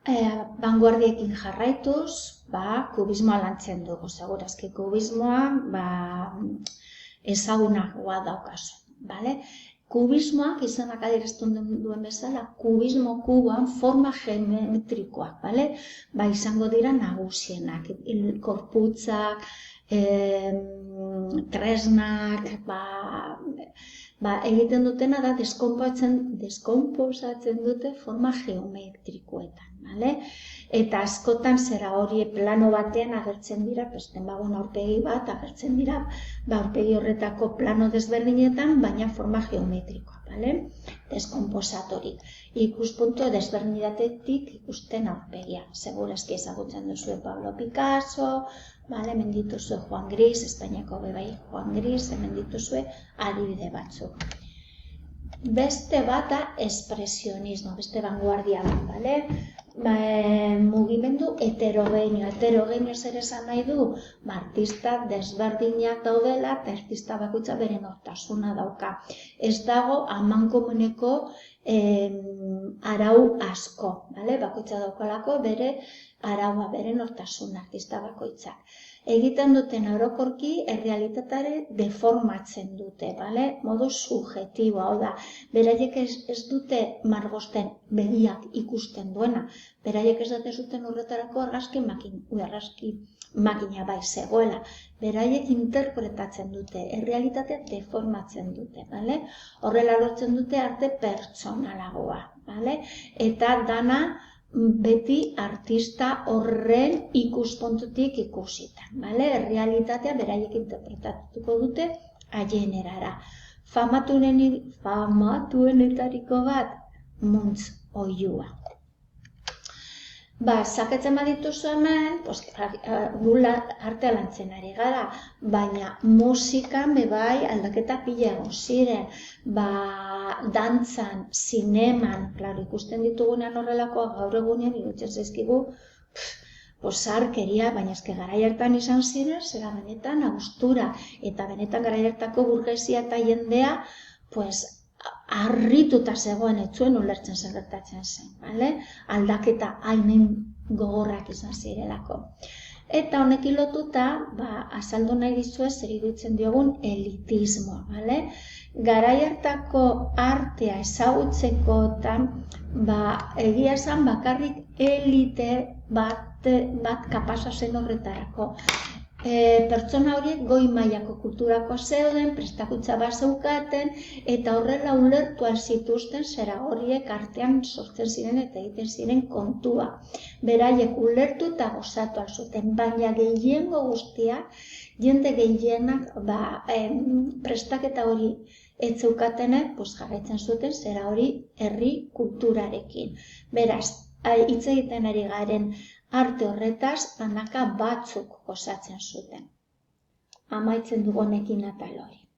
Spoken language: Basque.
Vanguardiekin jarraituz, kubismoa lantzen dugu. Segurazki kubismoa ezagunagoa daukazu. Kubismoak izenak adierazten duen bezala, kubismo kuboan forma geometrikoak, izango dira nagusienak, korputzak, tresnak, egiten dutena da deskonposatzen dute forma geometrikoetan. Eta askotan zera hori plano batean agertzen dira, aurpegi bat agertzen dira, aurpegi horretako plano desberdinetan, baina forma geometrikoa, deskonposatorik. Ikuspuntu desberdinetatik ikusten aurpegia. Segurazki ezagutzen duzue Pablo Picasso, hemen dituzue Juan Gris, Espainiako bebai Juan Gris, hemen dituzue adibide batzuk. Beste bat da espresionismo, beste vanguardia bat, mugimendu heterogeneo. Heterogeneo zer esan nahi du? Artista desberdinak daudela eta artista bakoitza bere nortasuna dauka. Ez dago amankomuneko arau asko, bakoitza daukalako bere araua, bere nortasuna, artista bakoitzak. Egiten duten orokorki errealitatearen deformatzen dute, modu subjektiboa, hau da, beraiek ez dute margosten begiak ikusten duena, beraiek ez dute zuten horretarako argazki makina bai zegoela, beraiek interpretatzen dute, errealitatea deformatzen dute, horrela lortzen dute arte pertsonalagoa, eta dana beti artista horren ikuspuntutik ikusitan, errealitatea beraiek interpretatuko dute haien erara. Famatuenetariko bat, Muntz oihua. Zakatzen badituzu hemen, gula artea lantzen ari gara, baina musikan bebai aldaketa pila egon ziren, dantzan, zineman, ikusten ditugunean horrelakoa gaur egunean iruditzen zaizkigu zarkeria, baina eske garai hartan izan ziren, zera benetan haustura, eta benetan garai hartako burgesia eta jendea, harrituta zegoen ez zuen ulertzen zer gertatzen zen, aldaketa hainen gogorrak izan zirelako. Eta honekin lotuta, azaldu nahi dizuet zer iruditzen diogun elitismoa, garai hartako artea ezagutzekotan, egia esan bakarrik elite bat kapasa zen horretarako. Pertsona horiek goi mailako kulturako zeuden, prestakuntza bat zeukaten, eta horrela ulertu zituzten zera horiek artean sortzen ziren eta egiten ziren kontua. Beraiek ulertu eta gozatu zuten, baina gehiengo guztiak, jende gehienak prestaketa hori ez zeukatenek jarraitzen zuten zera hori herri kulturarekin. Beraz, hitz egiten ari garen arte horretaz, banaka batzuk gozatzen zuten. Amaitzen dugu honekin atal hori.